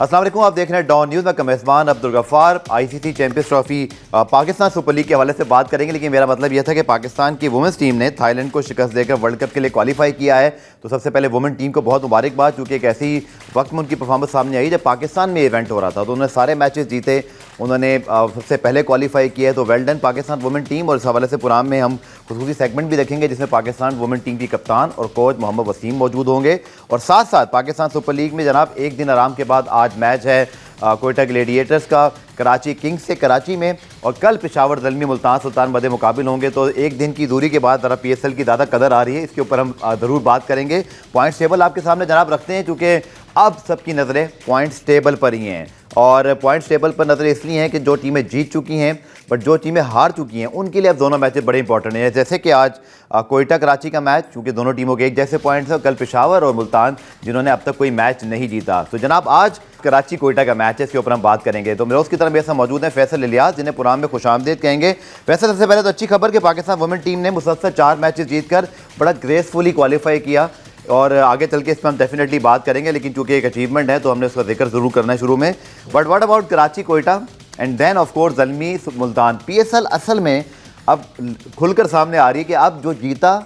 अस्सलाम वालेकुम, आप देख रहे हैं डॉन न्यूज़ में मेज़बान Abdul Ghaffar. ICC Champions Trophy Pakistan Super League के हवाले से बात करेंगे, लेकिन मेरा मतलब यह था कि पाकिस्तान की वुमेंस टीम ने थाईलैंड को शिकस्त देकर वर्ल्ड कप के लिए क्वालिफाई किया है। तो सबसे पहले वुमेन टीम को बहुत मुबारकबाद, चूँकि एक ऐसी वक्त में उनकी परफॉर्मेंस सामने आई जब पाकिस्तान में इवेंट हो रहा था, तो उन्होंने सारे मैचेस जीते, उन्होंने सबसे पहले क्वालिफाई किया है। तो well done Pakistan women team. और इस हवाले से प्रोग्राम में हम खुसूसी सेगमेंट भी देखेंगे जिसमें पाकिस्तान वुमेन टीम की कप्तान और कोच मोहम्मद वसीम मौजूद होंगे। और साथ साथ पाकिस्तान सुपर लीग में जनाब एक दिन आराम के बाद आज मैच है कोयटा ग्लेडिएटर्स का कराची किंग्स से कराची में, और कल पेशावर ज़ल्मी मुल्तान सुल्तान मदे मुकाबिल होंगे। तो एक दिन की दूरी के बाद ज़रा PSL की ज़्यादा कदर आ रही है, इसके ऊपर हम ज़रूर बात करेंगे। पॉइंट्स टेबल आपके सामने जनाब रखते हैं, चूँकि अब सबकी नज़रें पॉइंट्स टेबल पर ही हैं। और पॉइंट्स टेबल पर नज़रें इसलिए हैं कि जो टीमें जीत चुकी हैं बट जो टीमें हार चुकी हैं उनके लिए अब दोनों मैचेस बड़े इंपॉर्टेंट हैं। जैसे कि आज कोयटा कराची का मैच, चूँकि दोनों टीमों के एक जैसे पॉइंट्स हैं, और कल पेशावर और मुल्तान जिन्होंने अब तक कोई मैच नहीं जीता। तो जनाब आज कराची कोयटा का मैच है, इसके ऊपर हम बात करेंगे। तो मेरे की तरफ मेरे साथ मौजूद हैं फैसल इलियास, जिन्हें प्रोग्राम में खुशामदीद कहेंगे। फैसल, सबसे पहले तो अच्छी खबर कि पाकिस्तान वुमेन टीम ने मुसलसल 4 मैचेस जीतकर बड़ा ग्रेसफुली क्वालिफाई किया, और आगे चल के इस पर हम डेफिनेटली बात करेंगे, लेकिन चूँकि एक अचीवमेंट है तो हमने उसका जिक्र ज़रूर करना है शुरू में। But what about Karachi Quetta and then of course Zalmi Multan. PSL असल में अब खुलकर सामने आ रही है कि अब जो जीता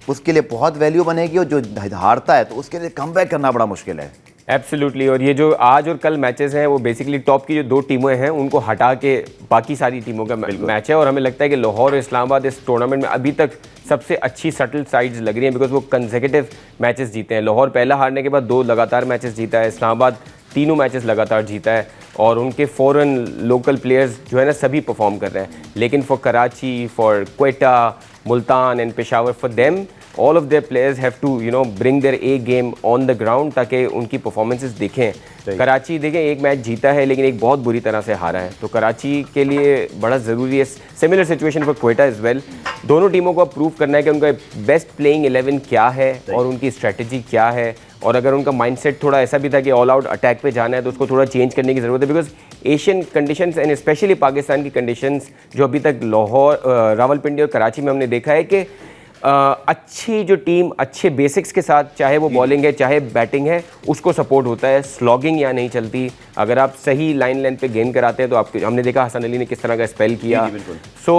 उसके लिए बहुत वैल्यू बनेगी, और जो हारता है तो उसके लिए कमबैक करना बड़ा मुश्किल है। एब्सोल्युटली। और ये जो आज और कल मैचेस हैं वो बेसिकली टॉप की जो 2 टीमें हैं उनको हटा के बाकी सारी टीमों का मैच है। और हमें लगता है कि लाहौर और इस्लामाबाद इस टूर्नामेंट में अभी तक सबसे अच्छी सटल साइड्स लग रही हैं, बिकॉज वो कंसेक्यूटिव मैचेस जीते हैं। लाहौर पहला हारने के बाद 2 लगातार मैचेस जीता है, इस्लामाबाद 3 मैचेस लगातार जीता है, और उनके फॉरेन लोकल प्लेयर्स जो है ना सभी परफॉर्म कर रहे हैं। लेकिन for Karachi, for Quetta, Multan and Peshawar, for them all of their players have to bring their A game on the ground ताकि उनकी परफॉर्मेंसेस दिखें। कराची देखें एक मैच जीता है लेकिन एक बहुत बुरी तरह से हारा है, तो कराची के लिए बड़ा ज़रूरी है। Similar situation for Quetta is well. दोनों टीमों को प्रूव करना है कि उनका बेस्ट प्लेइंग 11 क्या है और उनकी स्ट्रेटजी क्या है, और अगर उनका माइंडसेट थोड़ा ऐसा भी था कि ऑल आउट अटैक पे जाना है तो उसको थोड़ा चेंज करने की ज़रूरत है। Because Asian conditions and specially Pakistan की कंडीशंस जो अभी तक लाहौर, रावलपिंडी और कराची में हमने देखा है कि अच्छी जो टीम अच्छे बेसिक्स के साथ, चाहे वो बॉलिंग है चाहे बैटिंग है, उसको सपोर्ट होता है। स्लॉगिंग यहाँ नहीं चलती। अगर आप सही लाइन लेंथ पे गेंद कराते हैं तो आपके, हमने देखा हसन अली ने किस तरह का स्पेल किया। सो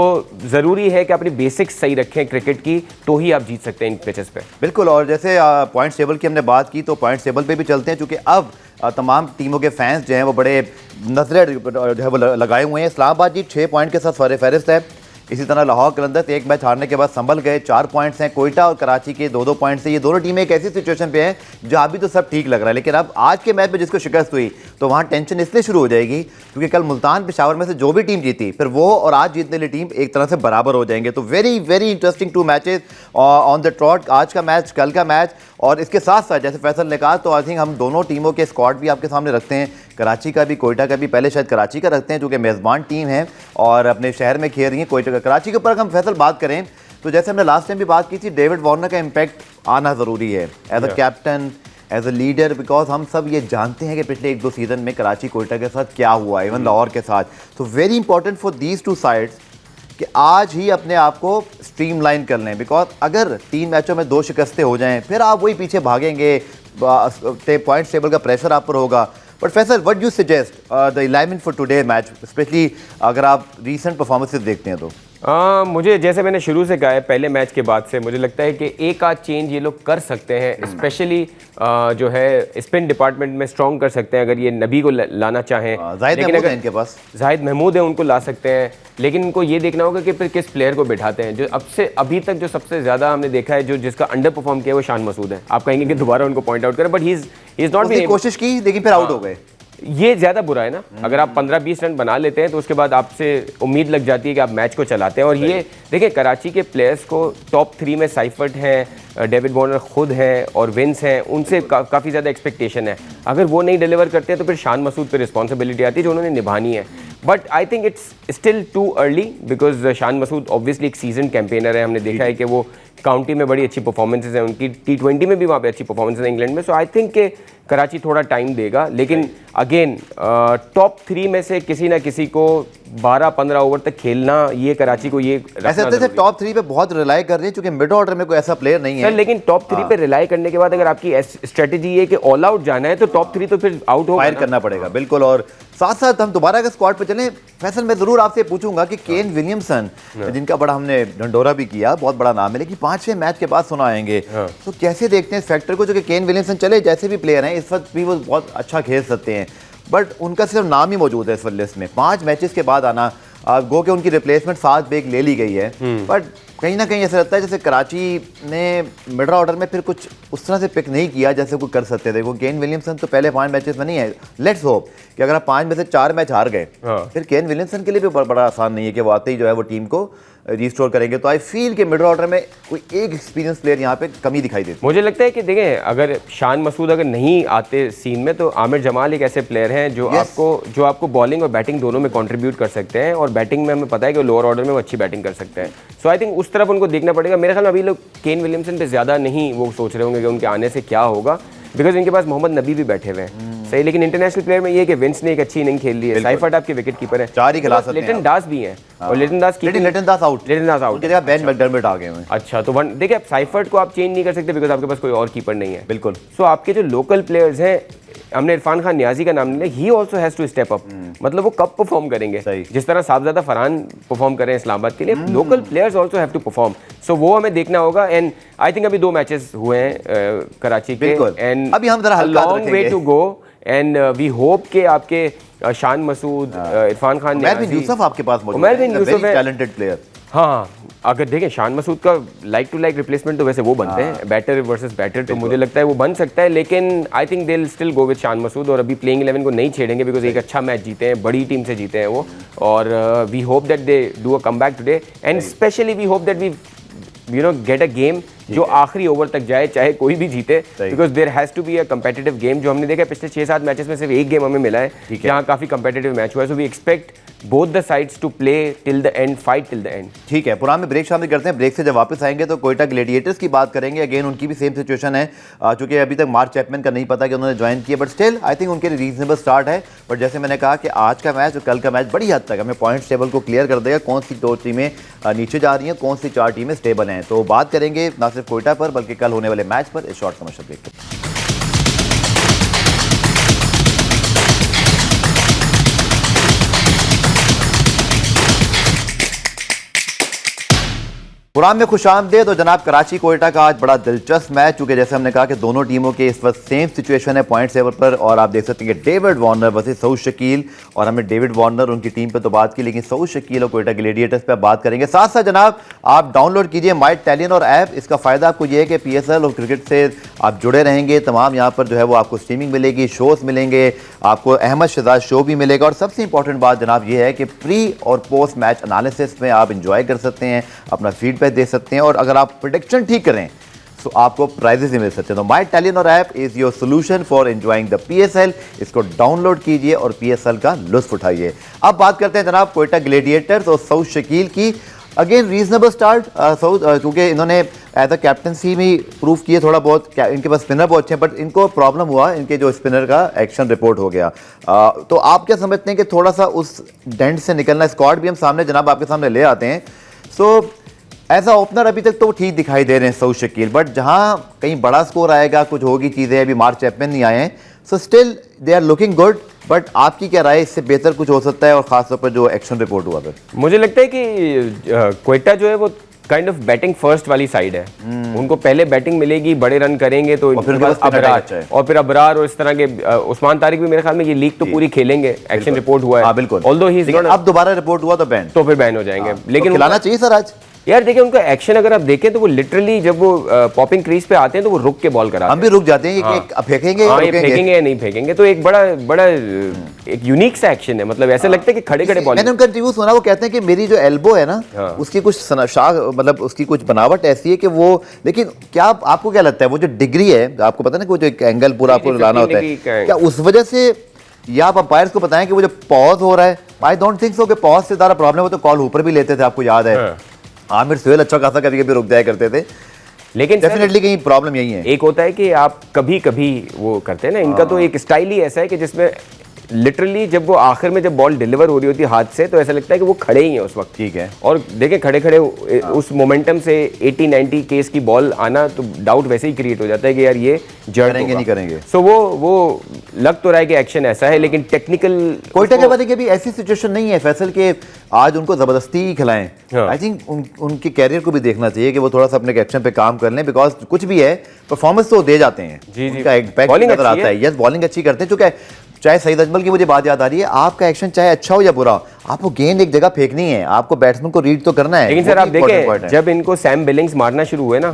ज़रूरी है कि अपनी बेसिक्स सही रखें क्रिकेट की, तो ही आप जीत सकते हैं इन पिचेस पे। बिल्कुल। और जैसे पॉइंट्स टेबल की हमने बात की, तो पॉइंट्स टेबल पे भी चलते हैं, क्योंकि अब तमाम टीमों के फैंस जो हैं वो बड़े नजरें जो है वो लगाए हुए हैं। इस्लामाबाद जी 6 पॉइंट के साथ सर फहरिस्त है। इसी तरह लाहौर कलंदर्स एक मैच हारने के बाद संभल गए, 4 पॉइंट्स हैं। कोयटा और कराची के 2-2 पॉइंट्स हैं। ये दोनों टीमें एक ऐसी सिचुएशन पे हैं जहाँ अभी तो सब ठीक लग रहा है, लेकिन अब आज के मैच में जिसको शिकस्त हुई तो वहाँ टेंशन इसलिए शुरू हो जाएगी क्योंकि कल मुल्तान पेशावर में से जो भी टीम जीती, फिर वो और आज जीतने वाली टीम एक तरह से बराबर हो जाएंगे। तो very very interesting 2 matches on the trout, आज का मैच, कल का मैच। और इसके साथ साथ जैसे फैसल ने कहा, तो आई थिंक हम दोनों टीमों के स्क्वाड भी आपके सामने रखते हैं, कराची का भी कोयटा का भी। पहले शायद कराची का रखते हैं जो कि मेज़बान टीम है और अपने शहर में खेल रही है। कोयटा का, कराची के ऊपर हम फैसल बात करें तो जैसे हमने लास्ट टाइम भी बात की थी, डेविड वार्नर का इम्पैक्ट आना ज़रूरी है as a captain, as a leader, because हम सब ये जानते हैं कि पिछले 1-2 सीज़न में कराची कोयटा के साथ क्या हुआ, इवन लाहौर के साथ। तो very important for these 2 sides कि आज ही अपने आप को स्ट्रीमलाइन कर लें, बिकॉज अगर 3 मैचों में 2 शिकस्तें हो जाएं फिर आप वही पीछे भागेंगे, पॉइंट्स टेबल का प्रेशर आप पर होगा। But Faisal, what you suggest the 11 for today match, specially अगर आप रीसेंट परफॉर्मेंसेस देखते हैं तो? मुझे, जैसे मैंने शुरू से कहा है, पहले मैच के बाद से मुझे लगता है कि एक आध चेंज ये लोग कर सकते हैं, स्पेशली जो है स्पिन डिपार्टमेंट में स्ट्रॉन्ग कर सकते हैं अगर ये नबी को लाना चाहें। लेकिन अगर इनके पास जाहिद महमूद है, उनको ला सकते हैं, लेकिन इनको ये देखना होगा कि फिर किस प्लेयर को बिठाते हैं। जो अभी तक जो सबसे ज़्यादा हमने देखा है जो जिसका अंडर परफॉर्म किया वो शान मसूद है। आप कहेंगे कि दोबारा उनको पॉइंट आउट करें, but he is not been, कोशिश की लेकिन फिर आउट हो गए। ये ज़्यादा बुरा है ना। अगर आप 15-20 रन बना लेते हैं तो उसके बाद आपसे उम्मीद लग जाती है कि आप मैच को चलाते हैं। और ये देखिए, कराची के प्लेयर्स को टॉप 3 में साइफर्ट हैं, डेविड वार्नर खुद हैं और विंस हैं, उनसे काफ़ी ज़्यादा एक्सपेक्टेशन है। अगर वो नहीं डिलीवर करते हैं तो फिर शान मसूद पर रिस्पॉन्सिबिलिटी आती है जो उन्होंने निभानी है। But I think it's still too early, because Shan Masood obviously एक सीजन कैंपेनर है। हमने देखा है कि वो काउंटी में बड़ी अच्छी परफॉर्मेंसेज हैं उनकी, T20 में भी वहाँ पे अच्छी परफॉर्मेंसेज हैं इंग्लैंड में। सो आई थिंक कि कराची थोड़ा टाइम देगा, लेकिन अगेन टॉप 3 में से किसी ना किसी को 12-15 ओवर तक खेलना, ये कराची को ये ऐसे लगता है टॉप 3 पे बहुत रिलाई कर रही है, क्योंकि मिड ऑर्डर में कोई ऐसा प्लेयर नहीं है सर। लेकिन टॉप 3 पे रिलाई करने के बाद अगर आपकी स्ट्रेटेजी है कि ऑल आउट जाना है, तो टॉप 3 तो फिर आउट होगा, फायर करना पड़ेगा। बिल्कुल। और साथ साथ हम दोबारा अगर स्क्वाड पे चलें, फैसल मैं जरूर आपसे पूछूंगा कि केन विलियमसन, जिनका बड़ा हमने ढंडोरा भी किया, बहुत बड़ा नाम है, लेकिन 5-6 मैच के बाद सुना आएंगे, तो कैसे देखते हैं इस फैक्टर को, जो कि केन विलियमसन चले जैसे भी प्लेयर हैं इस वक्त भी वो बहुत अच्छा खेल सकते हैं, बट उनका सिर्फ नाम ही मौजूद है इस वक्त लिस्ट में। 5 मैचेस के बाद आना, गो के उनकी रिप्लेसमेंट 7 बेग ले ली गई है, बट कहीं ना कहीं ऐसा लगता है जैसे कराची ने मिडल ऑर्डर में फिर कुछ उस तरह से पिक नहीं किया जैसे कोई कर सकते थे। वो केन विलियमसन तो पहले 5 मैचेस में नहीं है। लेट्स होप कि अगर आप 5 में से 4 मैच हार गए, फिर केन विलियमसन के लिए भी बड़ा आसान नहीं है कि वो आते ही जो है वो टीम को रिस्टोर करेंगे। तो आई फील कि मिडल ऑर्डर में कोई एक एक्सपीरियंस प्लेयर यहाँ पे कमी दिखाई देती है। मुझे लगता है कि देखें, अगर शान मसूद अगर नहीं आते सीन में, तो आमिर जमाल एक ऐसे प्लेयर हैं जो आपको बॉलिंग और बैटिंग दोनों में कंट्रीब्यूट कर सकते हैं, और बैटिंग में हमें पता है कि लोअर ऑर्डर में वो अच्छी बैटिंग कर सकते हैं। सो आई थिंक उस तरफ उनको देखना पड़ेगा। मेरे ख्याल में अभी लोग केन विलियमसन पे ज़्यादा नहीं वो सोच रहे होंगे कि उनके आने से क्या होगा, बिकॉज इनके पास मोहम्मद नबी भी बैठे हुए हैं सही। लेकिन इंटरनेशनल प्लेयर में ये है कि विंस ने एक अच्छी इनिंग खेल ली है, साइफर्ट आपके विकेट कीपर है, 4 ही खिला सकते हैं, लिटन दास भी हैं, और लिटन दास आउट, उनकी जगह बेन मैकडर्मिट आ गए हैं। अच्छा, तो देखिए, आप साइफर्ट को आप चेंज नहीं कर सकते बिकॉज आपके पास कोई और कीपर नहीं है। बिल्कुल। सो आपके जो लोकल प्लेयर्स हैं, हमने इरफान खान नियाजी का नाम लिया, he also has to step up. मतलब वो कब परफॉर्म करेंगे, जिस तरह साहबजादा फरहान परफॉर्म करें इस्लामाबाद के लिए, local players also have to perform. So वो हमें देखना होगा। एंड आई थिंक अभी 2 मैचेस हुए हैं कराची के, एंड अभी हम जरा long way to go, and we hope के आपके शान मसूद, इरफान खान, उमर बिन यूसुफ आपके पास मौजूद उमर बिन यूसुफ है, टैलेंटेड प्लेयर। हाँ, अगर देखें शान मसूद का लाइक टू लाइक रिप्लेसमेंट तो वैसे वो बनते हैं, बैटर वर्सेस बैटर, तो मुझे लगता है वो बन सकता है। लेकिन I think they will still go with Shan Masood, और अभी प्लेइंग 11 को नहीं छेड़ेंगे बिकॉज एक अच्छा मैच जीते हैं, बड़ी टीम से जीते हैं वो, और we hope that they do a comeback today, and specially we hope that we get a game जो आखिरी ओवर तक जाए, चाहे कोई भी जीते, because there has to be a competitive game. जो हमने देखा पिछले 6-7 मैचेस में सिर्फ एक गेम हमें मिला है जहाँ काफी कंपेटिटिव मैच हुआ है। So we expect both the sides to play till the end, fight till the end. ठीक है, पुराने में ब्रेक शामिल करते हैं। ब्रेक से जब वापस आएंगे तो कोयटा ग्लेडिएटर्स की बात करेंगे। अगेन उनकी भी सेम सिचुएशन है, चूंकि अभी तक मार्क चैपमैन का नहीं पता कि उन्होंने ज्वाइन किया, बट स्टिल आई थिंक उनके लिए रीजनेबल स्टार्ट है। बट जैसे मैंने कहा कि आज का मैच और कल का मैच बड़ी हद तक हमें पॉइंट्स टेबल को क्लियर कर देगा, कौन सी 2 टीमें नीचे जा रही हैं, कौन सी 4 टीमें स्टेबल हैं। तो बात करेंगे ना सिर्फ कोयटा पर बल्कि कल होने वाले मैच पर, इस शॉर्ट कमर्शियल ब्रेक पर। पुरान में खुशामदीद। तो जनाब कराची कोयटा का आज बड़ा दिलचस्प मैच, चूंकि जैसे हमने कहा कि दोनों टीमों के इस वक्त सेम सिचुएशन है पॉइंट टेबल पर, और आप देख सकते हैं कि David Warner versus Saud Shakeel, और हमने डेविड वार्नर उनकी टीम पे तो बात की, लेकिन सऊद शकील और कोयटा ग्लेडिएटर्स पे बात करेंगे। साथ साथ जनाब आप डाउनलोड कीजिए माई टैलियन और ऐप। इसका फ़ायदा आपको ये है कि PSL और क्रिकेट से आप जुड़े रहेंगे, तमाम यहाँ पर जो है वो आपको स्ट्रीमिंग मिलेगी, शोज़ मिलेंगे, आपको अहमद शहजाद शो भी मिलेगा, और सबसे इंपॉर्टेंट बात जनाब ये है कि प्री और पोस्ट मैच एनालिसिस में आप इंजॉय कर सकते हैं, अपना फीडबैक दे सकते हैं, और अगर आप प्रेडिक्शन ठीक करें तो आपको प्राइजेस भी मिल सकते हैं। तो माई टैलियन और app is your solution for enjoying the PSL। इसको डाउनलोड कीजिए और PSL का लुत्फ उठाइए। अब बात करते हैं जनाब कोयटा ग्लेडिएटर्स और सऊद शकील की। अगेन रीजनेबल स्टार्ट सऊद, क्योंकि इन्होंने एज अ कैप्टनसी भी प्रूव किए थोड़ा बहुत, इनके पास स्पिनर बहुत अच्छे हैं, बट इनको प्रॉब्लम हुआ, इनके जो स्पिनर का एक्शन रिपोर्ट हो गया। तो आप क्या समझते हैं कि थोड़ा सा उस डेंट से निकलना, स्क्वाड भी हम सामने जनाब आपके सामने ले आते हैं। सो एज अ ओपनर अभी तक तो ठीक दिखाई दे रहे हैं सऊद शकील, बट जहां कहीं बड़ा स्कोर आएगा, कुछ होगी चीज़ें, अभी मार्क चैपमैन नहीं आए हैं, so still they are looking good. But आपकी क्या राय, इससे बेहतर कुछ हो सकता है, और खासतौर पर जो एक्शन रिपोर्ट हुआ फिर? मुझे लगता है कि कोयटा जो है वो काइंड ऑफ बैटिंग फर्स्ट वाली साइड है। उनको पहले बैटिंग मिलेगी, बड़े रन करेंगे, तो अबरार और फिर अबरार और इस तरह के उस्मान तारिक भी मेरे ख्याल में ये लीग तो पूरी खेलेंगे। एक्शन रिपोर्ट हुआ है बिल्कुल, ऑल्दो ही इज नॉट, अब दोबारा रिपोर्ट हुआ तो बैन, तो फिर बैन हो जाएंगे। लेकिन खिलाना चाहिए सर आज यार। देखिए उनका एक्शन अगर आप देखें तो वो लिटरली जब वो पॉपिंग क्रीज पे आते हैं तो वो रुक के बॉल कराते हैं। हम भी रुक जाते हैं, फेंकेंगे या नहीं फेंकेंगे, तो एक बड़ा एक यूनिक सा एक्शन है। मतलब ऐसे लगता है कि खड़े खड़े बॉल। मैंने उनका इंटरव्यू सुना, वो कहते हैं कि मेरी जो एल्बो है ना, उसकी कुछ शाख, मतलब उसकी कुछ बनावट ऐसी है कि वो, लेकिन क्या आपको क्या लगता है वो जो डिग्री है, आपको पता है ना कि वो जो एंगल पूरा आपको लाना होता है, क्या उस वजह से, या आप अंपायर्स को बताएं कि वो जो पॉज हो रहा है, आई डोंट थिंक सो कि पॉज से ज़्यादा प्रॉब्लम हो, तो कॉल ऊपर भी लेते थे, आपको याद है आमिर सुहेल अच्छा खासा कभी कभी रुक जाया करते थे। लेकिन डेफिनेटली कहीं प्रॉब्लम यही है, एक होता है कि आप कभी कभी वो करते हैं ना, इनका तो एक स्टाइल ही ऐसा है कि जिसमें लिटरली जब वो आखिर में जब बॉल डिलीवर हो रही होती है हाथ से तो ऐसा लगता है कि वो खड़े ही हैं उस वक्त। ठीक है। और देखें खड़े खड़े उस मोमेंटम से 80-90 केस की बॉल आना तो डाउट वैसे ही क्रिएट हो जाता है कि यार ये जड़ करेंगे नहीं करेंगे। सो वो लग तो रहा है कि एक्शन ऐसा है, लेकिन टेक्निकल कोयटा के बाद भी ऐसी सिचुएशन नहीं है फैसल के आज उनको जबरदस्ती खिलाएं। आई थिंक उनके कैरियर को भी देखना चाहिए कि वो थोड़ा सा अपने एक्शन पे काम कर लें, बिकॉज कुछ भी है परफॉर्मेंस तो दे जाते हैं। जी जी, उनका इम्पैक्ट नजर आता है। यस, बॉलिंग अच्छी करते हैं। चूंकि चाहे सईद अजमल की मुझे बात याद आ रही है, आपका एक्शन चाहे अच्छा हो या बुरा, आपको गेंद एक जगह फेंकनी है, आपको बैट्समैन को रीड तो करना है। लेकिन सर आप देखें जब इनको सैम बिलिंग्स मारना शुरू हुए ना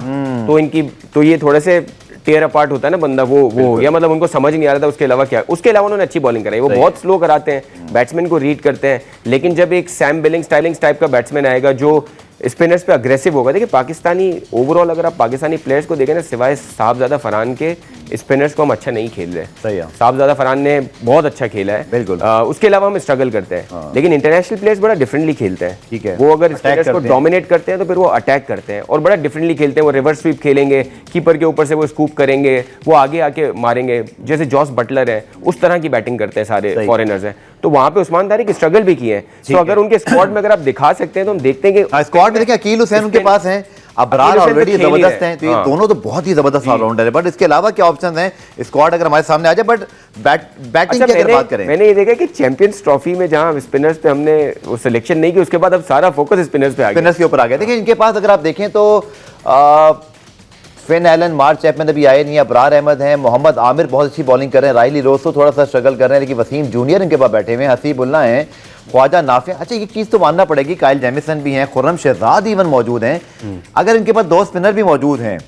तो ये थोड़े से टेयर अपार्ट होता है ना बंदा, वो हो गया। मतलब उनको समझ नहीं आ रहा था उसके अलावा क्या। उसके अलावा उन्होंने अच्छी बॉलिंग कराई, वो बहुत स्लो कराते हैं, बैट्समैन को रीड करते हैं। लेकिन जब एक सैम बिलिंग्स स्टाइलिंग्स टाइप का बैट्समैन आएगा जो स्पिनर्स पे अग्रेसिव होगा। देखिए पाकिस्तानी ओवरऑल अगर आप पाकिस्तानी प्लेयर्स को देखें ना, सिवाय साहबजादा फरहान के स्पिनर्स को हम अच्छा नहीं खेल रहे। सही है। साहबजादा फरहान ने बहुत अच्छा खेला है, बिल्कुल। उसके अलावा हम स्ट्रगल करते हैं। लेकिन इंटरनेशनल प्लेयर्स बड़ा डिफरेंटली खेलते हैं। ठीक है। वो अगर स्पिनर्स को डोमिनेट करते हैं तो फिर वो अटैक करते हैं और बड़ा डिफरेंटली खेलते हैं। वो रिवर्स स्वीप खेलेंगे, कीपर के ऊपर से वो स्कूप करेंगे, वो आगे आके मारेंगे, जैसे जॉस बटलर है उस तरह की बैटिंग करते हैं सारे फॉरेनर्स हैं। तो वहां पे उस्मान तारिक स्ट्रगल भी किए हैं। तो अगर उनके स्क्वाड में अगर आप दिखा सकते हैं तो हम देखते हैं कि स्क्वाड में देखिए अकील हुसैन उनके पास हैं, अबरार ऑलरेडी जबरदस्त हैं, तो ये दोनों तो बहुत ही जबरदस्त ऑलराउंडर है। बट इसके अलावा क्या ऑप्शन है स्क्वाड अगर हमारे सामने आ जाए? बट बैटिंग की अगर बात करें, मैंने ये देखा कि चैंपियंस ट्रॉफी में जहां स्पिनर्स पे हमने वो सिलेक्शन नहीं की, उसके बाद अब सारा फोकस स्पिनर्स पे आ गया, स्पिनर्स के ऊपर आ गया। देखिए इनके पास अगर आप देखें तो फिन एलन, मार्क चैपमैन अभी आए नहीं, अबरार अहमद हैं, मोहम्मद आमिर बहुत अच्छी बॉलिंग कर रहे हैं, राइली रोसो थोड़ा सा स्ट्रगल कर रहे हैं, लेकिन वसीम जूनियर इनके पास बैठे हुए हैं, हसीबुल्ला हैं, ख्वाजा नाफिया। अच्छा ये चीज़ तो मानना पड़ेगी, काइल जेमिसन भी हैं, खुर्रम शहजाद इवन मौजूद हैं। अगर इनके पास दो स्पिनर भी मौजूद हैं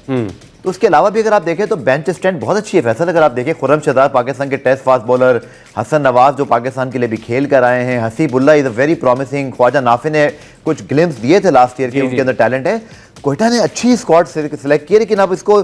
तो उसके अलावा भी अगर आप देखें तो बेंच स्ट्रेंथ बहुत अच्छी है फैसल। अगर आप देखें खुर्रम शहजाद पाकिस्तान के test fast bowler, Hasan Nawaz जो पाकिस्तान के लिए भी खेल कर आए हैं, Hasibullah is a very promising, Khawaja Nafay ने कुछ ग्लिम्स दिए थे लास्ट ईयर के, उनके अंदर टैलेंट है। कोयटा ने अच्छी स्क्वाड सेलेक्ट की, लेकिन अब इसको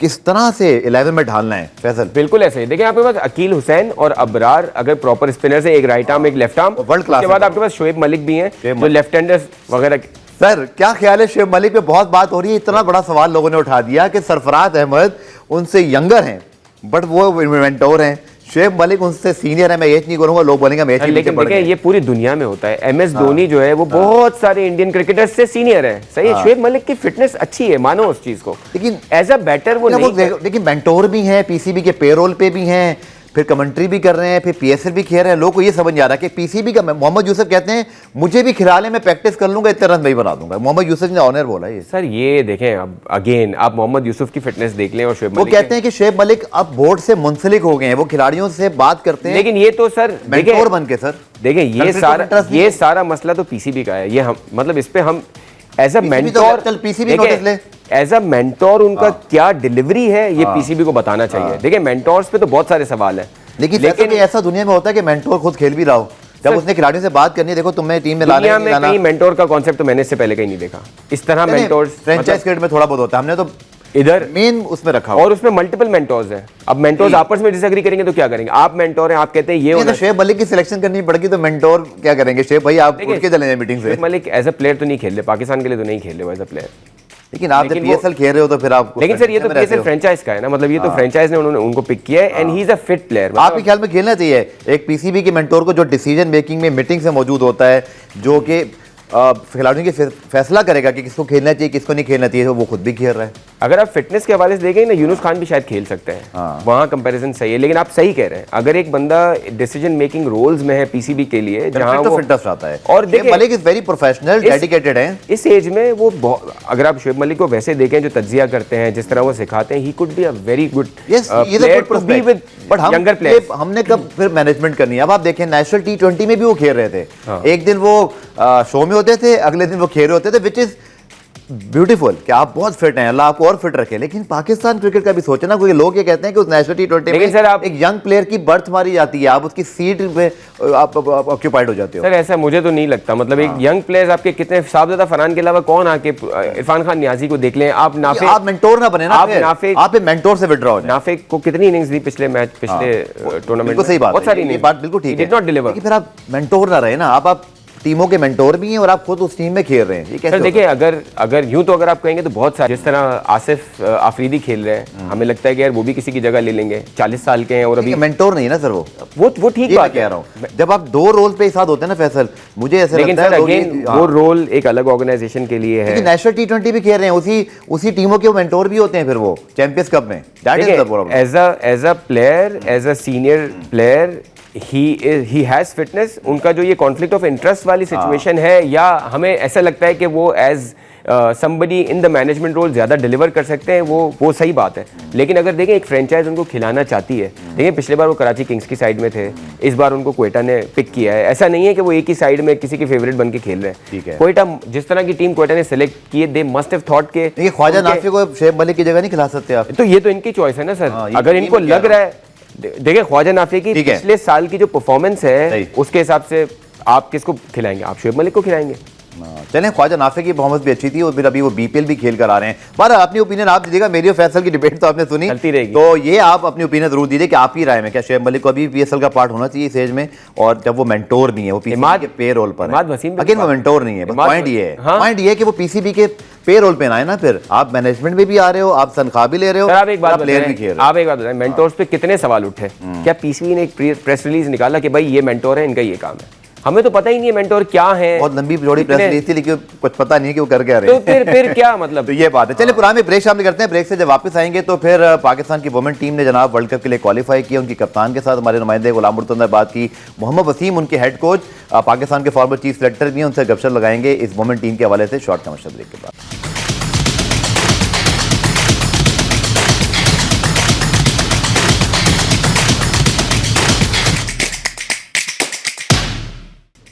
किस तरह से 11 में ढालना है फैसल? बिल्कुल ऐसे ही देखिए, आपके पास अकील हुसैन और अबरार अगर प्रॉपर स्पिनर्स है, एक राइट आर्म एक लेफ्ट आर्म, वर्ल्ड क्लास। उसके बाद आपके पास शोएब मलिक भी हैं जो लेफ्ट हैंडर्स वगैरह। सर क्या ख्याल है शोएब मलिक पे बहुत बात हो रही है, इतना बड़ा सवाल लोगों ने उठा दिया कि सरफराज अहमद उनसे यंगर हैं बट वो मेंटोर हैं, शोएब मलिक उनसे सीनियर है। मैं ये नहीं करूंगा लोग बोलेंगे मैच, लेकिन देखिए ये पूरी दुनिया में होता है। MS धोनी जो है वो बहुत सारे इंडियन क्रिकेटर्स से सीनियर है, सही है। शोएब मलिक की फिटनेस अच्छी है, मानो उस चीज को, लेकिन एज अ बैटर वो नहीं। लेकिन मेंटोर भी हैं, PCB के पेरोल पे भी हैं, फिर कमेंट्री भी कर रहे हैं, फिर PSL भी खेल रहे हैं। लोगों को ये समझ नहीं आ रहा कि PCB का मोहम्मद यूसुफ कहते हैं मुझे भी खिला ले, मैं प्रैक्टिस कर लूंगा, इतने रन मैं बना दूंगा। मोहम्मद यूसुफ ने ऑनर बोला ये। सर ये देखें, अब अगेन आप मोहम्मद यूसुफ की फिटनेस देख लें और शोएब मलिक, वो कहते हैं कि शोएब मलिक अब बोर्ड से मुंसलिक हो गए हैं, वो खिलाड़ियों से बात करते हैं, लेकिन ये तो सर मेंटोर बन के। सर देखें ये सारा मसला तो PCB का है। ये हम मतलब इस पे हम as a mentor, as a mentor उनका क्या डिलीवरी है ये PCB को बताना चाहिए। देखिए मेंटोर्स पे तो बहुत सारे सवाल हैं, लेकिन ऐसा दुनिया में होता है कि मेंटोर खुद खेल भी रहा हो, जब उसने खिलाड़ियों से बात करनी है, देखो तुम्हें टीम में लाना है। कहीं मेंटोर का कॉन्सेप्ट तो मैंने इससे पहले कहीं नहीं देखा इस तरह। मेंटोर्स फ्रेंचाइज क्रिकेट में थोड़ा बहुत होता है, हमने तो इधर मेन उसमें रखा और उसमें मल्टीपल मेंटोर्स हैं। अब मेंटोर्स आपस में डिसएग्री करेंगे तो क्या करेंगे? आप मेंटोर हैं, आप कहते हैं ये होना, शोएब मलिक की सिलेक्शन करनी पड़ेगी तो मेंटोर क्या करेंगे? शोएब भाई आप उठ के चले जाए मीटिंग से। Shoaib Malik as a player तो नहीं खेल रहे, पाकिस्तान के लिए तो नहीं खेल रहे एज अ प्लेयर, लेकिन आप जब PSL खेल रहे हो तो फिर आप, लेकिन सर ये तो PSL फ्रेंचाइज का है ना, मतलब ये तो फ्रेंचाइज ने उन्होंने उनको पिक किया है and he is a fit player. आपके ख्याल में खेलना चाहिए एक PCB के मेंटोर को जो डिसीजन मेकिंग में मीटिंग से मौजूद होता है, जो कि खिलाड़ियों की फैसला करेगा कि किसको खेलना चाहिए किसको नहीं खेलना चाहिए, तो वो खुद भी खेल रहा है। अगर आप फिटनेस के हवाले से देखेंगे ना, यूनुस खान भी शायद खेल सकते हैं, वहाँ कंपैरिजन सही है। लेकिन आप सही कह रहे हैं, अगर एक बंदा डिसीजन मेकिंग रोल्स में है PCB के लिए, जहाँ तो फिटनेस आता है। और देखिए Malik is very professional, dedicated है इस एज में। वो अगर आप शोएब मलिक को वैसे देखें जो तज्जिया करते हैं, जिस तरह वो सिखाते हैं, he could be a very good player to be with younger players. हमने कब फिर मैनेजमेंट करनी है? अब आप देखें नेशनल T20 में भी वो खेल रहे थे, एक दिन वो शो में होते थे, अगले दिन वो खेल रहे होते थे, विच इज ब्यूटीफुल कि आप बहुत फिट हैं, अल्लाह आपको और फिट रखे। लेकिन पाकिस्तान क्रिकेट का भी सोचे ना, कोई लोग ये कहते हैं कि उस नेशनल T20 में सर आप एक यंग प्लेयर की बर्थ मारी जाती है, आप उसकी सीट पे आप ऑक्यूपाइड हो जाते हो। सर ऐसा मुझे तो नहीं लगता, मतलब एक यंग प्लेयर्स आपके कितने, साहबजादा फरहान के अलावा कौन आके, इरफान खान नियाजी को देख लें आप, नाफे, आप मेंटोर ना बने ना, आप मेंटोर से विड्रॉ हो जाए। नाफे को कितनी इनिंग्स दी पिछले मैच, पिछले टूर्नामेंट में? सही बात, बहुत सारी बात बिल्कुल ठीक है, डिड नॉट डिलीवर। फिर आप मेंटोर ना रहे ना, आप टीमों के मेंटोर भी हैं और आप खुद उस टीम में खेल रहे हैं, ये कैसे सर देखिए, अगर यूं तो अगर आप कहेंगे तो बहुत सारे, जिस तरह आसिफ आफरीदी खेल रहे हैं, हमें लगता है कि यार वो भी किसी की जगह ले लेंगे, 40 साल के हैं और अभी मेंटोर नहीं है ना सर वो ठीक बात कह रहा हूँ। जब आप दो रोल पे एक साथ होते हैं ना फैसल, मुझे ऐसा लेकिन लगता सर है अगेन वो रोल एक अलग ऑर्गेनाइजेशन के लिए है। नेशनल टी20 भी खेल रहे हैं, उसी टीमों के वो मेंटोर भी होते हैं फिर वो चैंपियंस कप में। That is the problem. As a player, as a senior player, he has fitness. उनका जो ये कॉन्फ्लिक्ट ऑफ इंटरेस्ट वाली सिचुएशन है, या हमें ऐसा लगता है कि वो as somebody in the management role ज़्यादा डिलीवर कर सकते हैं, वो सही बात है। लेकिन अगर देखें एक फ्रेंचाइज उनको खिलाना चाहती है, देखिए पिछले बार वो कराची किंग्स की साइड में थे, इस बार उनको क्वेटा ने पिक किया है। ऐसा नहीं है कि वो एक ही साइड में किसी के फेवरेट बन के खेल रहे हैं। क्वेटा जिस तरह की टीम क्वेटा ने सेलेक्ट की है, दे मस्ट हैव थॉट के ख्वाजा नाफी को शुएब मलिक की जगह नहीं खिला सकते आप, तो ये तो इनकी चॉइस है ना सर। अगर इनको लग रहा है, देखिए ख्वाजा नाफी की पिछले साल की जो परफॉर्मेंस है उसके हिसाब से आप किसको खिलाएंगे? आप शुएब मलिक को खिलाएंगे। चलें, ख्वाजा नाफे की परफॉर्मेंस भी अच्छी थी और फिर अभी वो बीपीएल भी खेल कर आ रहे हैं। पर अपनी ओपिनियन आप दीजिएगा, मेरी और फैसल की डिबेट तो आपने सुनी, चलती रहेगी, तो ये आप अपनी ओपिनियन जरूर दीजिए कि आपकी राय में क्या शुएब मलिक को अभी पीएसएल का पार्ट होना चाहिए इस एज में, और जब वो मेंटोर नहीं है, वो पीसीबी के पे रोल पर है। अगेन वो मेंटोर नहीं है, पॉइंट ये है, पॉइंट ये है कि वो पीसीबी के पे रोल पे ना है ना, फिर आप मैनेजमेंट में भी आ रहे हो, आप तनख्वाह भी ले रहे हो, आप एक बात प्लेयर भी खेल रहे हो। आप एक बात बताएं, मेंटोर्स पे कितने सवाल उठे? क्या पीसीबी ने एक प्रेस रिलीज निकाला कि भाई ये मेंटोर है, इनका ये काम है? हमें तो पता ही नहीं है मेंटोर क्या है। बहुत लंबी जोड़ी प्रेस रिलीज थी, लेकिन कुछ पता नहीं है कि वो कर क्या रहे हैं। तो फिर क्या मतलब? तो ये बात है। चलिए पुराने ब्रेक शामिल करते हैं, ब्रेक से जब वापस आएंगे तो फिर पाकिस्तान की वुमेन टीम ने जनाब वर्ल्ड कप के लिए क्वालिफाई किया। उनकी कप्तान के साथ हमारे नुमाइंदे गुलाम मुर्तज़ा ने बात की। मोहम्मद वसीम उनके हेड कोच, पाकिस्तान के फॉर्मर चीफ सेलेक्टर भी हैं, उनसे गपशप लगाएंगे इस वुमेन टीम के हवाले से शॉर्ट कमर्शियल ब्रेक के बाद।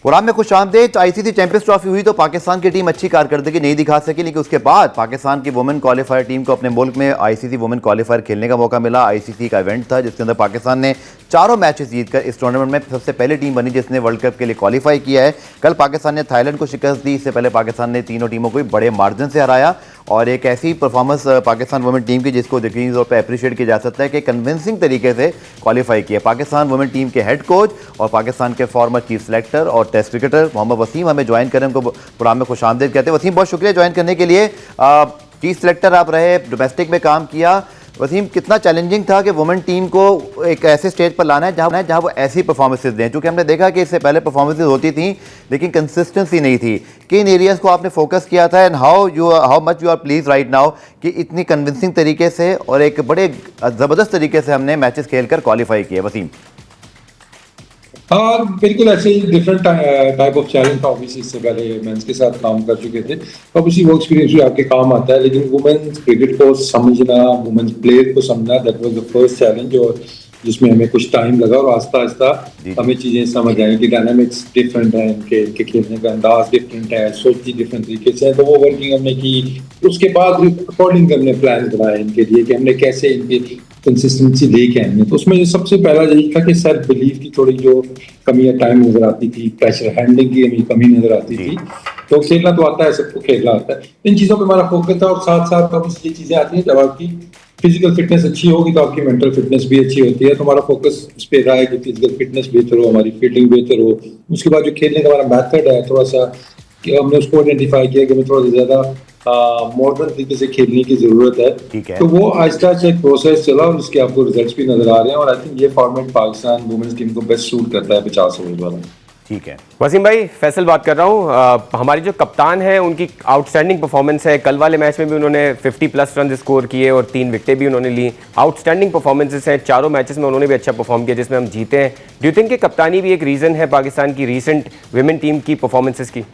प्रोग्राम में खुश आमदेद। आईसीसी चैंपियंस ट्रॉफी हुई तो पाकिस्तान की टीम अच्छी कारकर्दगी नहीं दिखा सकी, लेकिन उसके बाद पाकिस्तान की वुमेन क्वालिफायर टीम को अपने मुल्क में आईसीसी वुमेन क्वालिफायर खेलने का मौका मिला। आईसीसी का इवेंट था जिसके अंदर पाकिस्तान ने चारों मैचेस जीतकर इस टूर्नामेंट में सबसे पहली टीम बनी जिसने वर्ल्ड कप के लिए क्वालिफाई किया है। कल पाकिस्तान ने थाईलैंड को शिकस्त दी। इससे पहले पाकिस्तान ने तीनों टीमों को बड़े मार्जिन से हराया और एक ऐसी परफॉर्मेंस पाकिस्तान वुमेन टीम की जिसको यकीनी तौर पर अप्रिशिएट किया जा सकता है कि कन्विंसिंग तरीके से क्वालिफाई किया। पाकिस्तान वुमेन टीम के हेड कोच और पाकिस्तान के फॉर्मर चीफ सेलेक्टर और टेस्ट क्रिकेटर मोहम्मद वसीम हमें ज्वाइन करें, उनको प्रोग्राम में खुश आमदेद कहते हैं। वसीम, बहुत शुक्रिया ज्वाइन करने के लिए। चीफ सेलेक्टर आप रहे, डोमेस्टिक में काम किया। वसीम, कितना चैलेंजिंग था कि वुमेन टीम को एक ऐसे स्टेज पर लाना है जहां वो ऐसी परफॉर्मेंसेस दें, क्योंकि हमने देखा कि इससे पहले परफॉर्मेंसेस होती थी लेकिन कंसिस्टेंसी नहीं थी। किन एरियाज को आपने फोकस किया था and how much you are pleased right now कि इतनी कन्विंसिंग तरीके से और एक बड़े ज़बरदस्त तरीके से हमने मैचेस खेलकर क्वालिफाई किए? वसीम। हाँ, बिल्कुल ऐसे ही डिफरेंट टाइप ऑफ चैलेंज था। ऑब्वियसली इससे पहले मेंस के साथ काम कर चुके थे, ऑब्वियसली वो एक्सपीरियंस भी आपके काम आता है, लेकिन वुमेन्स क्रिकेट को समझना, वुमेन्स प्लेयर को समझना, that was the first challenge, और जिसमें हमें कुछ टाइम लगा और आस्ता आस्ता हमें चीज़ें समझ आई कि डायनामिक्स डिफरेंट है, इनके खेलने का अंदाज डिफरेंट है, सोच भी डिफरेंट तरीके से है। तो वो वर्किंग हमने की, उसके बाद अकॉर्डिंग हमने प्लान बनाए इनके लिए कि हमने कैसे इनकी कंसिस्टेंसी लेके आएंगे। तो उसमें सबसे पहला यही था कि सेल्फ बिलीफ की थोड़ी जो कमी या टाइम नजर आती थी, प्रेशर हैंडलिंग की कमी नजर आती थी। तो खेलना तो आता है, सबको खेलना आता है, इन चीज़ों पर हमारा फोकस था। और साथ साथ अब ये चीज़ें आती हैं, जब आपकी फिजिकल फिटनेस अच्छी होगी तो आपकी मेंटल फिटनेस भी अच्छी होती है। तो हमारा फोकस इस पर रहा है कि फिजिकल फिटनेस बेहतर हो, हमारी फील्डिंग बेहतर हो। उसके बाद जो खेलने का हमारा मेथड है, थोड़ा सा कि हमने उसको आइडेंटिफाई किया कि हमें थोड़ा सा ज़्यादा मॉडर्न तरीके से खेलने की जरूरत है। तो वो आहिस्ता आहिस्ता एक प्रोसेस चला और उसके आपको रिजल्ट्स भी नजर आ रहे हैं। और आई थिंक ये फॉर्मेट पाकिस्तान वुमेन्स टीम को बेस्ट सूट करता है 50 ओवर वाला। ठीक है वसीम भाई, फैसल बात कर रहा हूँ। हमारी जो कप्तान है उनकी आउटस्टैंडिंग परफॉर्मेंस है। कल वाले मैच में भी उन्होंने 50+ रन स्कोर किए और 3 विकेटें भी उन्होंने ली। आउटस्टैंडिंग परफॉर्मेंसेस हैं, चारों मैचेस में उन्होंने भी अच्छा परफॉर्म किया जिसमें हम जीते हैं। डू यू थिंक कि कप्तानी भी एक रीज़न है पाकिस्तान की रीसेंट वुमेन टीम की परफॉर्मेंसेस की?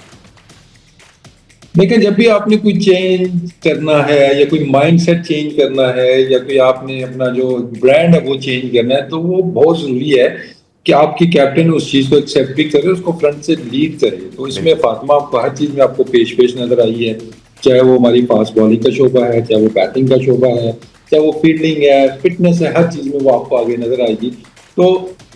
देखिए, जब भी आपने कोई चेंज करना है या कोई माइंडसेट चेंज करना है या कोई आपने अपना जो ब्रांड है वो चेंज करना है, तो वो बहुत जरूरी है कि आपकी कैप्टन उस चीज को एक्सेप्ट भी करे, उसको फ्रंट से लीड करे। तो इसमें फातिमा आपको हर चीज में आपको पेश नजर आई है, चाहे वो हमारी फास्ट बॉलिंग का शोबा है, चाहे वो बैटिंग का शोबा है, चाहे वो फील्डिंग है, फिटनेस है, हर चीज में वो आपको आगे नजर आएगी। तो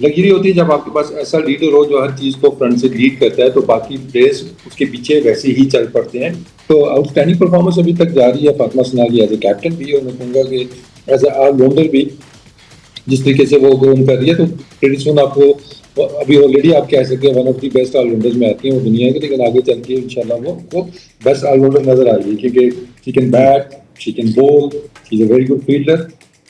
लकीरी होती है जब आपके पास ऐसा लीडर हो जो हर चीज को फ्रंट से लीड करता है, तो बाकी प्लेयर्स उसके पीछे वैसे ही चल पड़ते हैं। तो आउटस्टैंडिंग परफॉर्मेंस अभी तक जारी है फातिमा सनागी एज ए कैप्टन भी, और मैं कहूँगा कि एज ए ऑलराउंडर भी। जिस तरीके से वो ग्रोन कर रही है, तो प्रीटी सुन आपको अभी ऑलरेडी आप कह सकते हैं one of the best allrounders में आती हैं वो दुनिया के, लेकिन आगे चल के इंशाल्लाह वो बेस्ट ऑलराउंडर नजर आ रही है, क्योंकि she can bat, she can bowl, she is a very good fielder,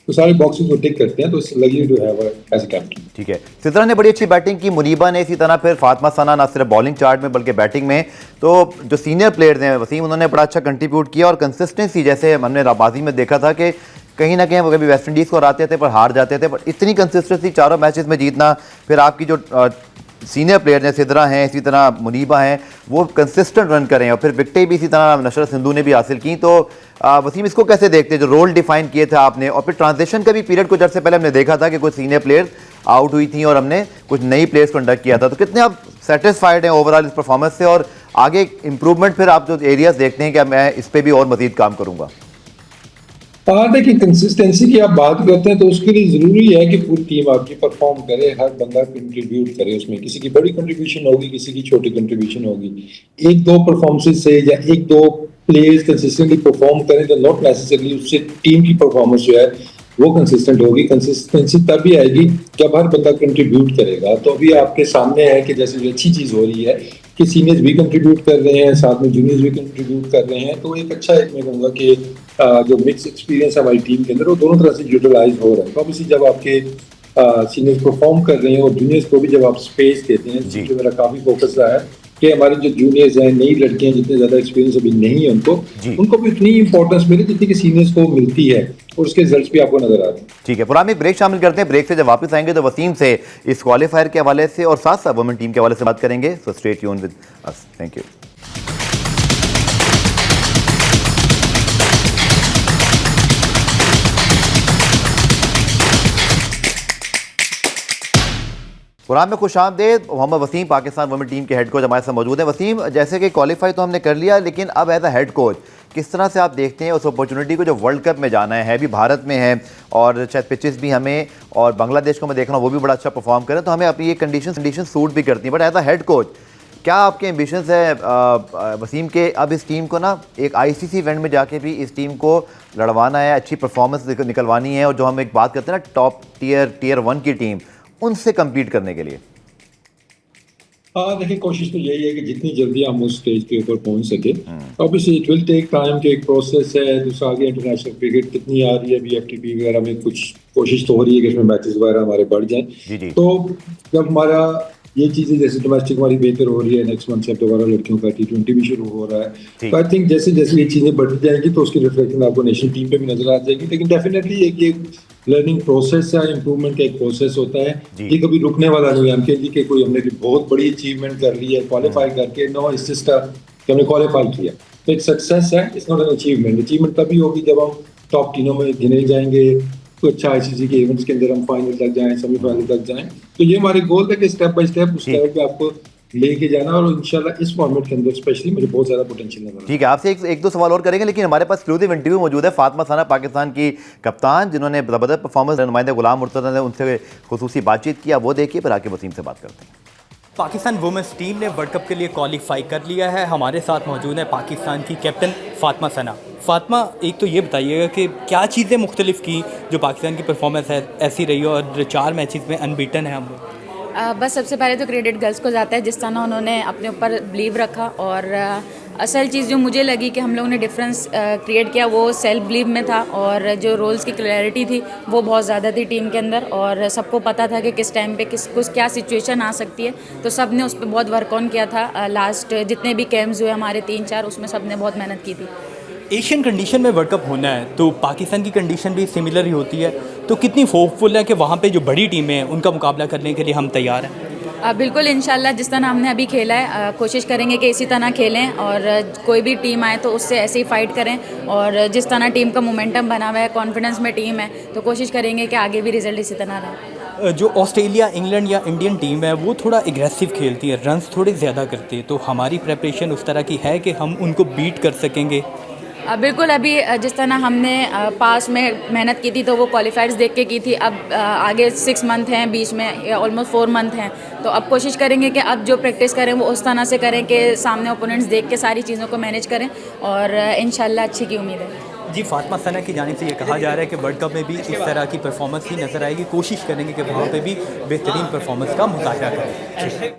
तो सारे बॉक्सेस वो टिक करते हैं, तो it's lucky to have as a captain. ठीक है, सिद्रा ने बड़ी अच्छी बैटिंग की, मुनीबा ने इसी तरह, फिर फातिमा सना ना सिर्फ बॉलिंग चार्ट में बल्कि बैटिंग में। तो जो सीनियर प्लेयर्स हैं वसीम, उन्होंने बड़ा अच्छा कंट्रीब्यूट किया, और कंसिस्टेंसी जैसे हमने राबाजी में देखा था कि कहीं ना कहीं वो कभी वेस्ट इंडीज़ को हराते थे पर हार जाते थे, पर इतनी कंसिस्टेंसी चारों मैचेस में जीतना, फिर आपकी जो सीनियर प्लेयर हैं, सिद्रा हैं, इसी तरह मुनीबा हैं, वो कंसिस्टेंट रन करें, और फिर विकटें भी इसी तरह नशरत सिंधु ने भी हासिल की। तो वसीम, इसको कैसे देखते हैं जो रोल डिफाइन किए थे आपने, और फिर ट्रांजिशन का भी पीरियड कुछ अर्से पहले हमने देखा था कि कुछ सीनियर प्लेयर्स आउट हुई थी और हमने कुछ नई प्लेयर्स को इंडक्ट किया था, तो कितने आप सेटिस्फाइड हैं ओवरऑल इस परफॉर्मेंस से, और आगे इंप्रूवमेंट फिर आप जो एरियाज देखते हैं कि मैं इस पर भी और मजीद काम करूँगा? देखिए, कंसिस्टेंसी की आप बात करते हैं तो उसके लिए जरूरी है कि पूरी टीम आपकी परफॉर्म करे, हर बंदा कंट्रीब्यूट करे, उसमें किसी की बड़ी कंट्रीब्यूशन होगी, किसी की छोटी कंट्रीब्यूशन होगी। एक दो परफॉर्मेंसेस से या एक दो प्लेयर्स कंसिस्टेंटली परफॉर्म करें तो नॉट नेसेसरली उससे टीम की परफॉर्मेंस जो है वो कंसिस्टेंट होगी। कंसिस्टेंसी तभी आएगी जब हर बंदा कंट्रीब्यूट करेगा। तो अभी आपके सामने है कि जैसे जो अच्छी चीज हो रही है कि सीनियर्स भी कंट्रीब्यूट कर रहे हैं, साथ में जूनियर्स भी कंट्रीब्यूट कर रहे हैं, तो एक अच्छा, एक मैं कहूँगा कि जो मिक्स एक्सपीरियंस है हमारी टीम के अंदर वो दोनों तरह से यूटिलाइज हो रहा है। तो ऑब्वियसली जब आपके सीनियर्स परफॉर्म कर रहे हैं और जूनियर्स को भी जब आप स्पेस देते हैं, जिस पर मेरा काफी फोकस रहा है कि हमारे जो जूनियर्स हैं, नई लड़कियां जितने ज्यादा एक्सपीरियंस अभी नहीं है उनको भी उतनी इंपॉर्टेंस मिले जितनी कि सीनियर्स को मिलती है, और उसके रिजल्ट्स भी आपको नजर आ रहे हैं। ठीक है, पुरानी ब्रेक शामिल करते हैं। ब्रेक से जब वापस आएंगे तो वसीम से इस क्वालिफायर के हवाले से और साथ साथ वुमेन टीम के हवाले से बात करेंगे। So stay tuned with us. Thank you. Programme में खुशामदीद। मोहम्मद वसीम, पाकिस्तान वुमेन टीम के हेड कोच हमारे साथ मौजूद हैं। वसीम, जैसे कि क्वालिफाई तो हमने कर लिया, लेकिन अब एज अ हेड कोच किस तरह से आप देखते हैं उस अपॉर्चुनिटी को जो वर्ल्ड कप में जाना है भी भारत में है, और शायद पिचेस भी हमें और बांग्लादेश को मैं देख रहा हूँ वो भी बड़ा अच्छा परफॉर्म करें, तो हमें अपनी ये कंडीशन सूट भी करती हैं, but as a head coach क्या आपके एम्बिशंस है वसीम के अब इस टीम को ना एक आईसीसी इवेंट में जाके भी इस टीम को लड़वाना है, अच्छी परफॉर्मेंस निकलवानी है, और जो हम एक बात करते हैं ना टॉप टीयर 1 की टीम, उनसे कम्पीट करने के लिए? देखिए, कोशिश तो यही है कि जितनी जल्दी हम उस स्टेज के ऊपर पहुंच सके। Obviously it will take time, के एक प्रोसेस है। दूसरा, आगे इंटरनेशनल क्रिकेट कितनी आ रही है, अभी एफटीपी वगैरह में कुछ कोशिश तो हो रही है कि इसमें मैचेस वगैरह हमारे बढ़ जाएं। तो जब हमारा ये चीजें जैसे डोमेस्टिक हमारी बेहतर हो रही है, नेक्स्ट मंथ से दोबारा लड़कियों का T20 भी शुरू हो रहा है, तो आई थिंक जैसे जैसे ये चीजें बढ़ती जाएंगी तो उसकी रिफ्लेक्शन आपको नेशनल टीम पे भी नजर आ जाएगी। लेकिन डेफिनेटली एक ये लर्निंग प्रोसेस है, इंप्रूवमेंट का एक प्रोसेस होता है, ये कभी रुकने वाला नहीं है। हम कह दी कि कोई हमने बहुत बड़ी अचीवमेंट कर ली है क्वालिफाई करके, नो, इट्स जस्ट कि हमने क्वालिफाई किया, तो एक सक्सेस है, it's not an achievement. Achievement तभी होगी जब हम टॉप टीमों में गिने जाएंगे, तो अच्छा आईसीसी के इवेंट्स के अंदर हम फाइनल तक जाएं, सेमीफाइनल तक जाएं। तो ये हमारे गोल है कि स्टेप बाय स्टेप उस लेवल पे आपको लेके जाना, और इंशाल्लाह इस फॉर्मेट के अंदर स्पेशली मुझे बहुत ज्यादा पोटेंशियल नजर आ रहा है। ठीक है, आपसे एक दो सवाल और करेंगे, लेकिन हमारे पास एक्सक्लूसिव इंटरव्यू मौजूद है। फातिमा सना, पाकिस्तान की कप्तान, जिन्होंने ज़बरदस्त परफॉर्मेंस, नुमाइंदे गुलाम मुर्तज़ा ने उनसे खुसूसी बातचीत किया, वो देखिए, फिर आके वसीम से बात करते हैं। पाकिस्तान वुमेंस टीम ने वर्ल्ड कप के लिए क्वालिफाई कर लिया है। हमारे साथ मौजूद है पाकिस्तान की कैप्टन फातिमा सना। फातिमा, एक तो ये बताइएगा कि क्या चीज़ें मुख्तलिफ की जो पाकिस्तान की परफॉर्मेंस है ऐसी रही हो, और 4 मैचेस में अनबीटन है हम लोग। बस सबसे पहले तो क्रेडिट गर्ल्स को जाता है, जिस तरह उन्होंने अपने ऊपर बिलीव रखा, और असल चीज़ जो मुझे लगी कि हम लोगों ने डिफरेंस क्रिएट किया वो सेल्फ बिलीव में था, और जो रोल्स की क्लैरिटी थी वो बहुत ज़्यादा थी टीम के अंदर, और सबको पता था कि किस टाइम पे किसको क्या सिचुएशन आ सकती है, तो सब ने उस पर बहुत वर्क ऑन किया था। लास्ट जितने भी कैम्प्स हुए हमारे 3-4, उसमें सब ने बहुत मेहनत की थी। एशियन कंडीशन में वर्ल्ड कप होना है तो पाकिस्तान की कंडीशन भी सिमिलर ही होती है, तो कितनी होपफुल है कि वहाँ पे जो बड़ी टीमें हैं उनका मुकाबला करने के लिए हम तैयार हैं? बिल्कुल, इंशाल्लाह जिस तरह हमने अभी खेला है कोशिश करेंगे कि इसी तरह खेलें, और कोई भी टीम आए तो उससे ऐसे ही फाइट करें, और जिस तरह टीम का मोमेंटम बना हुआ है, कॉन्फिडेंस में टीम है, तो कोशिश करेंगे कि आगे भी रिजल्ट इसी तरह रहे। जो ऑस्ट्रेलिया, इंग्लैंड या इंडियन टीम है वो थोड़ा एग्रेसिव खेलती है, रन्स थोड़े ज़्यादा करती है, तो हमारी प्रेपरेशन उस तरह की है कि हम उनको बीट कर सकेंगे? बिल्कुल, अभी जिस तरह हमने पास में मेहनत की थी तो वो क्वालिफायर्स देख के की थी। अब आगे 6 मंथ हैं, बीच में ऑलमोस्ट 4 मंथ हैं, तो अब कोशिश करेंगे कि अब जो प्रैक्टिस करें वो उस तरह से करें कि सामने ओपोनेंट्स देख के सारी चीज़ों को मैनेज करें, और इंशाल्लाह अच्छी की उम्मीद है। जी, फातिमा सना की जानिब से ये कहा जा रहा है कि वर्ल्ड कप में भी इस तरह की परफॉर्मेंस ही नज़र आएगी, कोशिश करेंगे कि वहाँ पे भी बेहतरीन परफॉर्मेंस का मुजाहरा करें।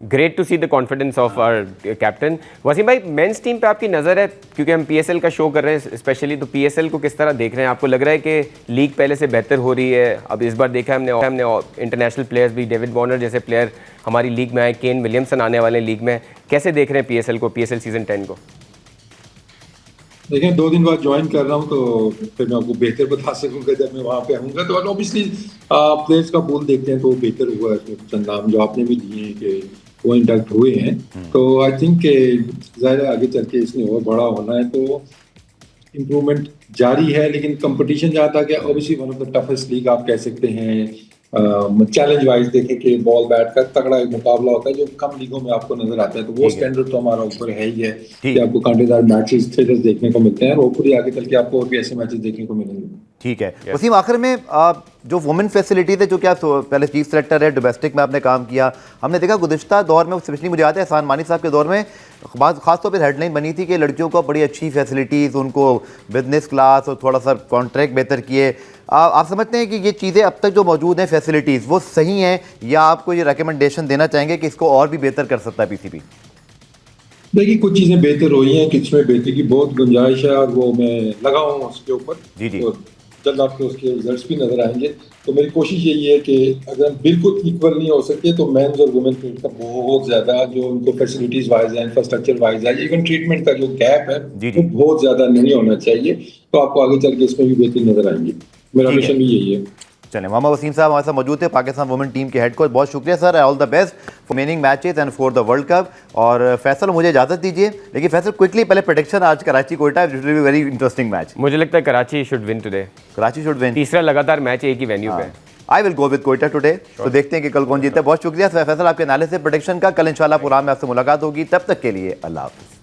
Great to see the confidence of our captain. Wasim भाई, मेंस टीम पे आपकी नज़र है, क्योंकि हम पीएसएल का शो कर रहे हैं स्पेशली, तो पीएसएल को किस तरह देख रहे हैं? आपको लग रहा है कि लीग पहले से बेहतर हो रही है? अब इस बार देखा हमने इंटरनेशनल प्लेयर्स भी, डेविड वॉर्नर जैसे प्लेयर हमारी लीग में आए, केन विलियमसन आने वाले लीग में। कैसे देख रहे हैं पीएसएल को, पीएसएल सीजन 10 को? देखिए, 2 दिन बाद ज्वाइन कर रहा हूँ तो फिर मैं आपको बेहतर बता सकूंगा जब मैं वहाँ पे आऊँगा। तो ऑब्वियसली प्लेयर्स का पूल देखते हैं तो बेहतर हुआ है, इसमें चंद नाम जो आपने भी दिए हैं कि वो इंडक्ट हुए हैं। तो आई थिंक ज़ाहिर आगे चल के इसमें और बड़ा होना है तो इम्प्रूवमेंट जारी है, लेकिन कंपटीशन जहाँ तक है obviously one of the toughest league आप कह सकते हैं। चैलेंज वाइज देखें कि बॉल बैट का तगड़ा एक मुकाबला होता है जो कम लीगों में आपको नजर आता है, तो वो स्टैंडर्ड तो हमारा ऊपर है ही है कि आपको कांटेदार मैचेस थ्रिलर्स देखने को मिलते हैं और होपफुली आगे चल के आपको और भी ऐसे मैचेस देखने को मिलेंगे। ठीक है वसीम, आखिर में जो वुमेन फैसिलिटीज़ है, जो कि आप पहले चीफ सेलेक्टर है, डोमेस्टिक में आपने काम किया, हमने देखा गुज़िश्ता दौर में, स्पेशली मुझे याद है एहसान मानी साहब के दौर में खासतौर पर हेडलाइन बनी थी कि लड़कियों को बड़ी अच्छी फैसिलिटीज़, उनको बिजनेस क्लास और थोड़ा सा कॉन्ट्रैक्ट बेहतर किए। आप समझते हैं कि ये चीज़ें अब तक जो मौजूद हैं फैसिलिटीज़ वो सही हैं, या आपको ये रिकमेंडेशन देना चाहेंगे कि इसको और भी बेहतर कर सकता है पीसीबी? देखिए, कुछ चीजें बेहतर हुई हैं, कुछ में बेहतर की बहुत गुंजाइश है और वो मैं लगा हूँ उसके ऊपर। जी। तो जल्द आपको उसके रिजल्ट्स भी नजर आएंगे। तो मेरी कोशिश यही है कि अगर हम बिल्कुल इक्वल नहीं हो सकते तो मेंस और वुमेन क्रिकेट का बहुत ज्यादा जो उनको फैसिलिटीज वाइज है, इंफ्रास्ट्रक्चर वाइज है, इवन ट्रीटमेंट का जो गैप है वो बहुत ज्यादा नहीं होना चाहिए। तो आपको आगे चल के इसमें भी बेहतरी नजर आएंगी। मेरा मिशन भी यही है। चलें, मोहम्मद वसीम साहब हमारे साथ मौजूद थे, पाकिस्तान वुमेन टीम के हेड कोच। बहुत शुक्रिया sir, all the best for remaining matches and for the world cup. और फैसल, मुझे इजाज़त दीजिए, लेकिन फैसल क्विकली पहले प्रेडिक्शन आज Karachi Quetta, it will be very interesting match. मुझे लगता है Karachi should win today. Karachi should win, तीसरा लगातार मैच एक ही वेन्यू पे। I will go with Quetta today. तो देखते हैं कि कल कौन जीतता है। बहुत शुक्रिया फैसल आपके एनालिसिस प्रेडिक्शन का। कल इंशाल्लाह प्रोग्राम में आपसे मुलाकात होगी, तब तक के लिए अल्लाह हाफ़िज़।